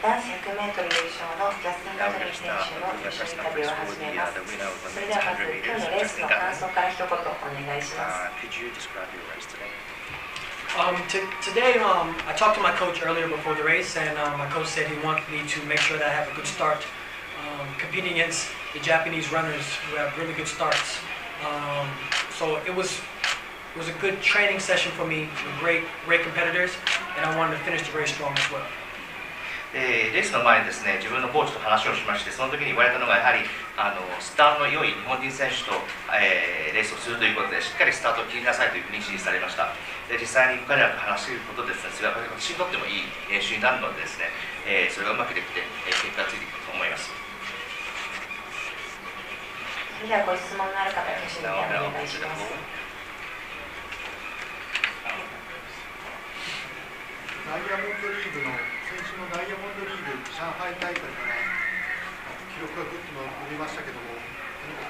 男子 100m 優勝のジャスティン・ガトリン選手の一緒に旅を始めます。それではまず今日のレースの感想から一言お願いします。Today, I talked to my coach earlier before the race, and my coach said he wanted me to make sure that I have a good start, competing against the Japanese runners who have really good starts. So it was a good training session for me with great competitors, and I wanted to finish the race strong as well. レースの前にですね、自分のコーチと話をしまして、その時に言われたのがやはりスタートの良い日本人選手と、レースをするということで、しっかりスタートを切りなさいというふうに指示されました。で実際に彼らと話すことですね、それは私にとってもいい練習になるのでですね、それがうまくできて、結果がついていくと思います。それではご質問のある方、挙手でお願いします。ダイヤモンドリーグの先週のダイヤモンドリーグ上海大会から記録がぐっと伸びましたけども、何か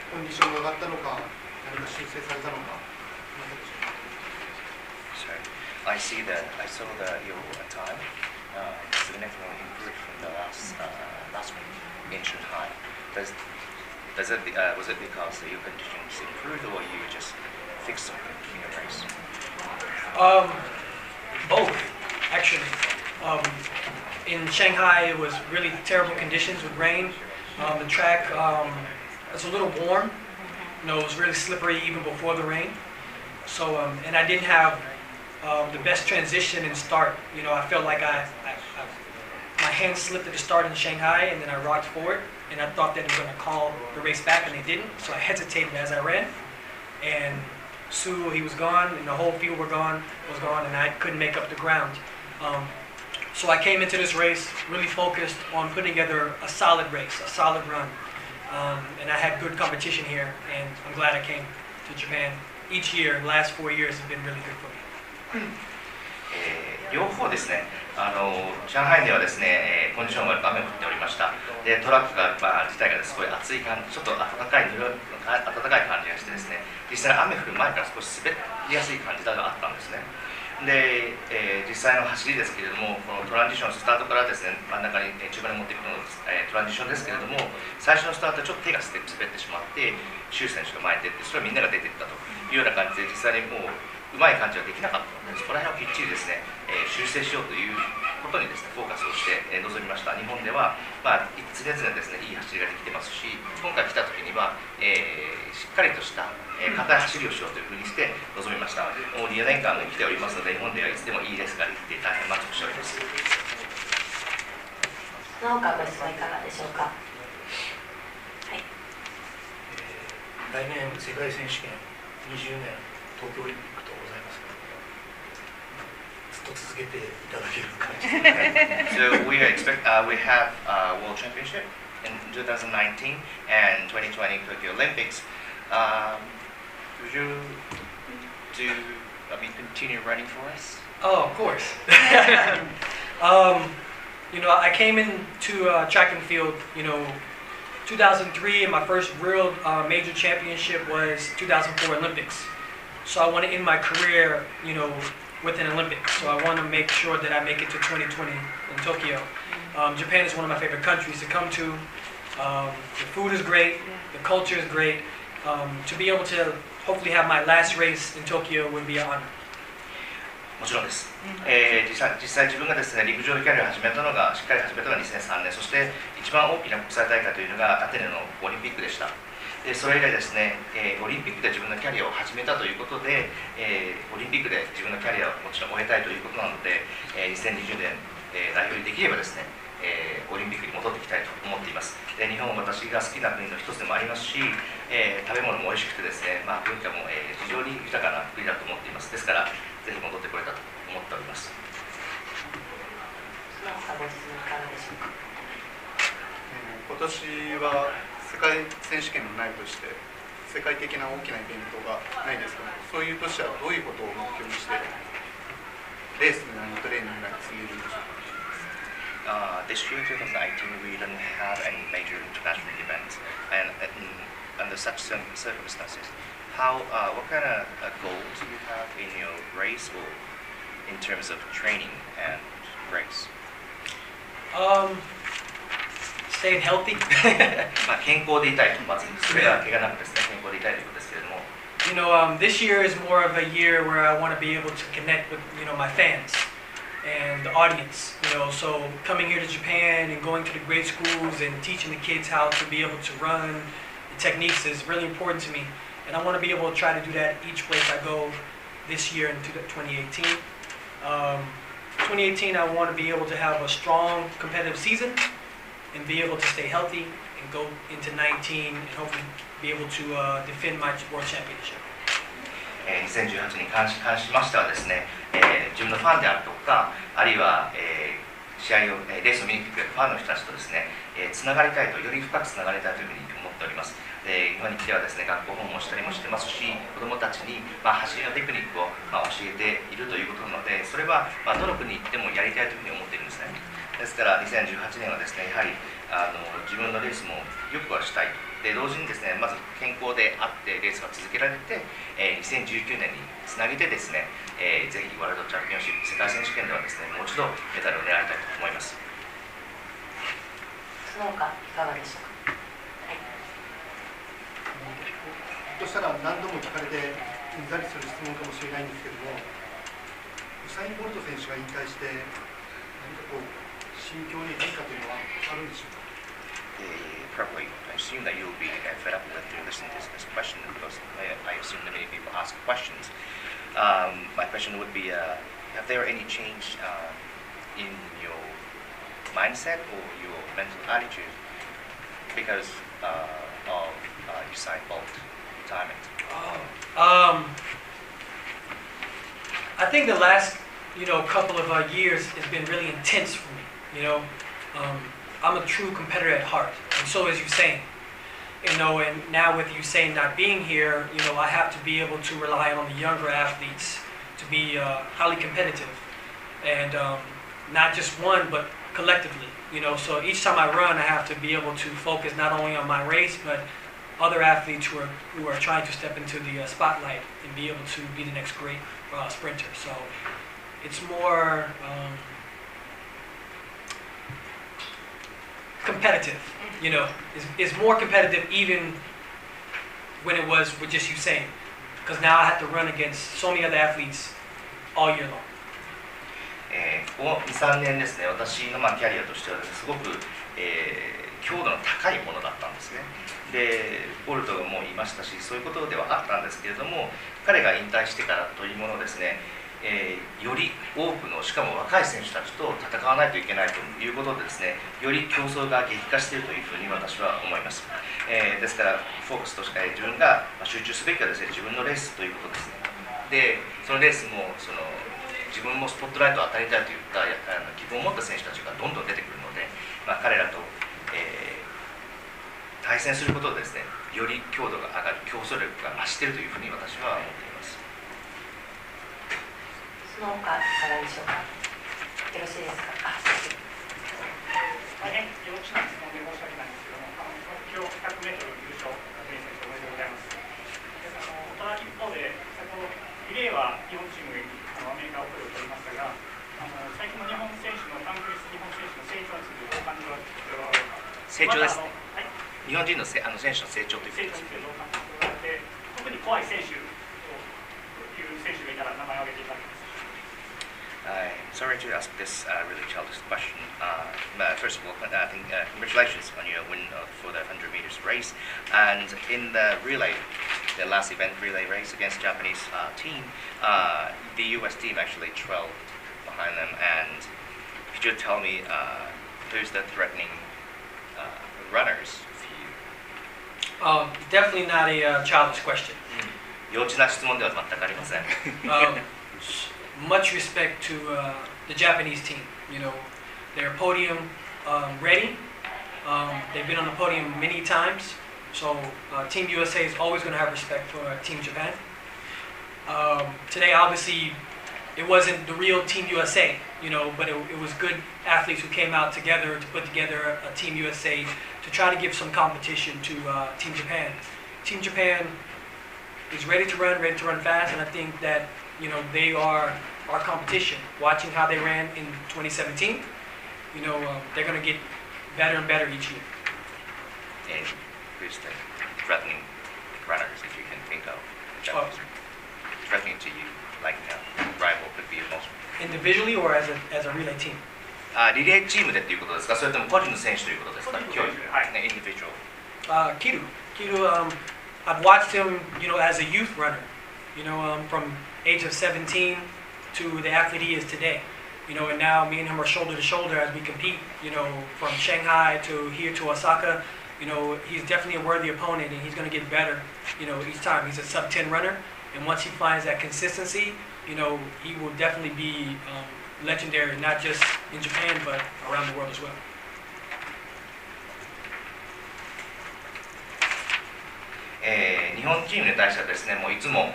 コンディションが上がったのか、何か修正されたのか。I saw that your time significantly improved from the last week in Shanghai. Was it because your conditions improved, or you just fixed something in your race? Both, actually. In Shanghai, it was really terrible conditions with rain. The track was a little warm. It was really slippery even before the rain. So, and I didn't have the best transition and start. I felt like my hands slipped at the start in Shanghai, and then I rocked forward, and I thought that it was going to call the race back, and they didn't. So I hesitated as I ran, and Sue, he was gone, and the whole field was gone, and I couldn't make up the ground. So I came into this race really focused on putting together a solid race, a solid run. And I had good competition here, and I'm glad I came to Japan. Each year, the last 4 years have been really good for me. 両方ですね、上海ではですね、コンディションが雨が降っておりました。でトラックが、自体がすごい暑い感じ、ちょっと暖かい感じがしてですね、実際雨降る前から少し滑りやすい感じがあったんですね。で、実際の走りですけれども、このトランジション、スタートからですね、真ん中に中盤に持っていくのが、トランジションですけれども、最初のスタートはちょっと手が滑ってしまって、周選手が前に出て、それはみんなが出ていったというような感じで、実際にもううまい感じはできなかったので、そこら辺をきっちりですね、修正しようということにですね、フォーカスをして、臨みました。日本では、常々ですね、いい走りができてますし、今回来た時には、しっかりとした硬い走りをしようというふうにして臨みました。もう4年間来ておりますので、日本ではいつでもいいレースができて大変満足しております。その他ご質問いかがでしょうか。はい、来年世界選手権20年東京オリンピックとございますが、ずっと続けていただける感じですか。So we have World Championship in 2019 and 2020 Tokyo Olympics. Would you continue running for us? Oh, of course. I came into track and field, 2003, and my first real major championship was 2004 Olympics. So I want to end my career, with an Olympics. So I want to make sure that I make it to 2020 in Tokyo. Japan is one of my favorite countries to come to. The food is great, the culture is great. To be able to hopefully have my last race in Tokyo would be an honor. もちろんです。実際自分がですね、陸上のキャリアをしっかり始めたのが2003年、そして一番大きな国際大会というのがアテネのオリンピックでした。でそれ以来ですね、オリンピックで自分のキャリアを始めたということで、オリンピックで自分のキャリアをもちろん終えたいということなので、2020年、代表にできればですね、オリンピックに戻ってきたいと思っています。で日本は私が好きな国の一つでもありますし、食べ物も美味しくてですね、文化も、非常に豊かな国だと思っています。ですからぜひ戻ってこれたと思っております。その他ご質問いかがでしょうか。今年は世界選手権のないとして世界的な大きなイベントがないですかね。そういうとしてはどういうことを目標にしてレースのトレーニングが進めるんでしょうか。This year, 2019, we don't have any major international events, and under such circumstances, what kind of goals do you have in your race or in terms of training and race? Staying healthy. まあ健康でいたいと、まずそれが怪我なくですね、健康でいたいということですけれども。You know, this year is more of a year where I want to be able to connect with, my fans and the audience. So coming here to Japan and going to the grade schools and teaching the kids how to be able to run the techniques is really important to me. And I want to be able to try to do that each place I go this year in 2018. 2018, I want to be able to have a strong competitive season and be able to stay healthy and go into 19 and hopefully be able to defend my world championship. 2018に関しましてはですね、自分のファンであるとか、あるいは、試合を、レースを見に来てくれるファンの人たちとですね、つながりたいと、より深くつながりたいというふうに思っております。日本に来てはですね、学校訪問したりもしてますし、子どもたちに、走りのテクニックを、教えているということなので、それは、どの国に行ってもやりたいというふうに思っているんですね。ですから2018年はですね、やはり自分のレースもよくはしたいと。で同時にですね、まず健康であってレースが続けられて、2019年につなげてですね、ぜひワールドチャンピオンシップ世界選手権ではですね、もう一度メダルを狙いたいと思います。その他いかがでしょうか。はい。としたら何度も聞かれてうんざりする質問かもしれないんですけれども、ウサイン・ボルト選手が引退して何かこう心境に変化というのはあるんでしょうか。Probably, I assume that you'll be fed up with listening to this question because I assume that many people ask questions. My question would be, have there any change in your mindset or your mental attitude because of Usain Bolt retirement? I think the last, couple of years has been really intense for me. I'm a true competitor at heart, and so is Usain. And now with Usain not being here, I have to be able to rely on the younger athletes to be highly competitive, and not just one, but collectively. So each time I run, I have to be able to focus not only on my race, but other athletes who are trying to step into the spotlight and be able to be the next great sprinter. So it's more competitive, it's more competitive even when it was with just Usain, because now I have to run against so many other athletes all year long. この 2,3 年ですね、私のキャリアとしてはすごく、強度の高いものだったんですね。で、ボルトもいましたし、そういうことではあったんですけれども、彼が引退してからというものですね、より多くのしかも若い選手たちと戦わないといけないということでですね、より競争が激化しているというふうに私は思います。ですからフォーカスとして自分が集中すべきはですね、自分のレースということですね。で、そのレースも自分もスポットライトを与えたいといった希望を持った選手たちがどんどん出てくるので、彼らと、対戦することでですね、より強度が上がる、競争力が増しているというふうに私は思っています。その他いかがでしょうか。よろしいですか。大変幼稚な質問で申し訳ないんですけども、今日 100m 優勝、選手おめでとうございます。ただ一方で、先ほどリレーは日本チームがアメリカを取りましたが、最近の日本選手の短距離日本選手の成長についてどう感じられるか。成長ですね。はい、日本人の選手の成長ということです。成長についてどう感じられて、特に怖い選手という選手がいたら名前を挙げていただきます。Sorry to ask this really childish question. First of all, I think congratulations on your win for the 100 meters race. And in the relay, the last event relay race against the Japanese team, the US team actually trailed behind them. And could you tell me who's the threatening runners for you? Definitely not a childish question. 幼稚な質問では全くありません。Much respect to the Japanese team. They're podium ready. They've been on the podium many times. So Team USA is always going to have respect for Team Japan. Today, obviously, it wasn't the real Team USA, but it was good athletes who came out together to put together a Team USA to try to give some competition to Team Japan. Team Japan is ready to run fast, and I think that they are our competition. Watching how they ran in 2017, they're going to get better and better each year. And who's the threatening runners, if you can think of Japanese threatening to you, like rival could be your most Individually or as a relay team? リレーチームでっていうことですか、それとも個人の選手ということですか、競技、ね、インディビジュアル。Kiru, I've watched him, as a youth runner, from age of 17 to the athlete he is today. And now me and him are shoulder to shoulder as we compete, from Shanghai to here to Osaka. He's definitely a worthy opponent and he's going to get better, each time. He's a sub-10 runner, and once he finds that consistency, he will definitely be legendary, not just in Japan, but around the world as well. 日本チームに対してはですね、もういつも、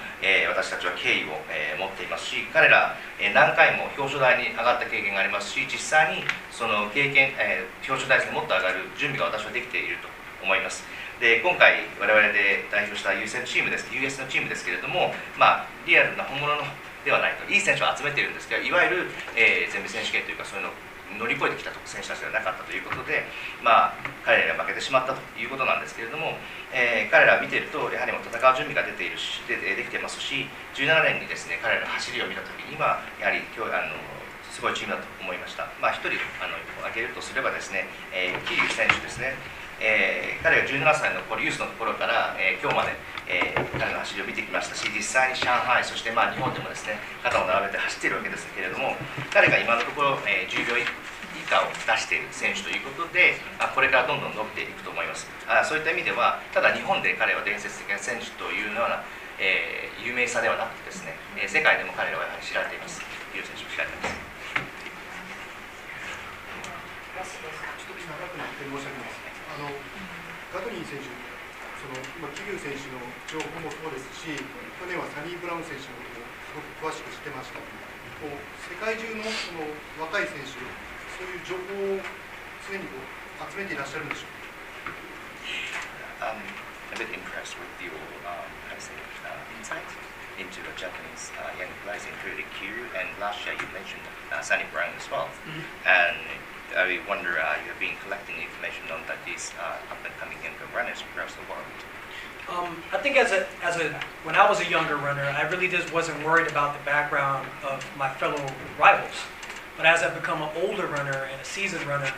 私たちは敬意を、持っていますし、彼ら、何回も表彰台に上がった経験がありますし、実際にその経験、表彰台にもっと上がる準備が私はできていると思います。で、今回我々で代表した US のチームですけれども、リアルな本物のではないと、いい選手を集めているんですけど、いわゆる、全米選手権というかそういうのを乗り越えてきた選手たちではなかったということで、彼らが負けてしまったということなんですけれども、彼らを見ているとやはりもう戦う準備ができていますし、17年にですね、彼らの走りを見たときにはやはりすごいチームだと思いました。一人挙げるとすればですね、桐生選手ですね。彼が17歳のユースの頃から、今日まで、彼の走りを見てきましたし、実際に上海、そして日本でもですね、肩を並べて走っているわけですけれども、彼が今のところ、10秒以下を出している選手ということで、これからどんどん伸びていくと思います。そういった意味では、ただ日本で彼は伝説的な選手というような、有名さではなくてですね、世界でも彼らはやはり知られています。桐生選手も知られています。ちょっと長くなって申し訳ないです。ガトリン選手、今、桐生選手の情報もそうですし、去年はサニー・ブラウン選手のこともすごく詳しく知ってました。世界中の若い選手、そういう情報を常に集めていらっしゃるんでしょうか。A bit impressed with your insights into the Japanese young guys, including Kiryu, and last year you mentioned Sunny Brown as well. And I wonder, you have been collecting information on that these up-and-coming younger runners across the world. I think when I was a younger runner, I really just wasn't worried about the background of my fellow rivals. But as I've become an older runner and a seasoned runner,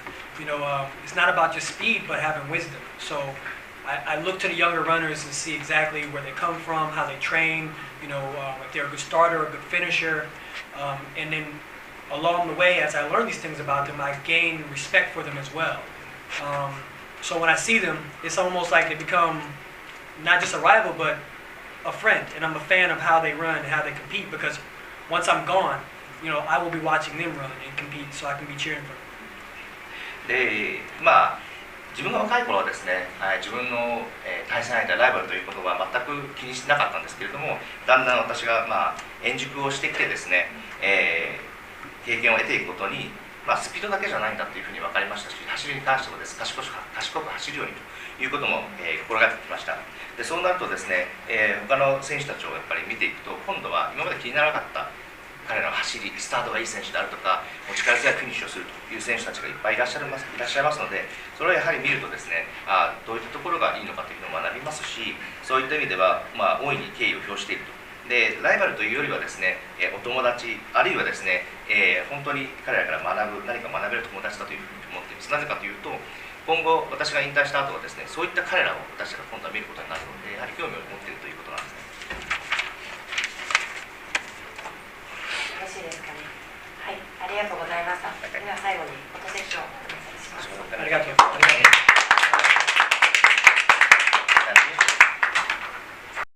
it's not about just speed, but having wisdom. So I look to the younger runners and see exactly where they come from, how they train, if they're a good starter, a good finisher, and then along the way, as I learn these things about them, I gain respect for them as well. So when I see them, it's almost like they become not just a rival, but a friend. And I'm a fan of how they run and how they compete, because once I'm gone, I will be watching them run and compete, so I can be cheering for them. で、自分が若い頃はですね、自分の、対戦相手、ライバルということは全く気にしてなかったんですけれども、だんだん私が、円熟をしてきてですね、経験を得ていくことに、スピードだけじゃないんだというふうに分かりましたし、走りに関してもです賢く走るようにということも、心がけてきました。でそうなるとですね、他の選手たちをやっぱり見ていくと、今度は今まで気にならなかった彼らの走り、スタートがいい選手であるとか、力強いフィニッシュをするという選手たちがいっぱいいらっしゃいますので、それをやはり見るとですね、どういったところがいいのかというのを学びますし、そういった意味では、大いに敬意を表していると。でライバルというよりはですね、お友達、あるいはですね、本当に彼らから何か学べる友達だというふうに思っています。なぜかというと、今後私が引退した後はですね、そういった彼らを私が今度は見ることになるので、やはり興味を持っているということ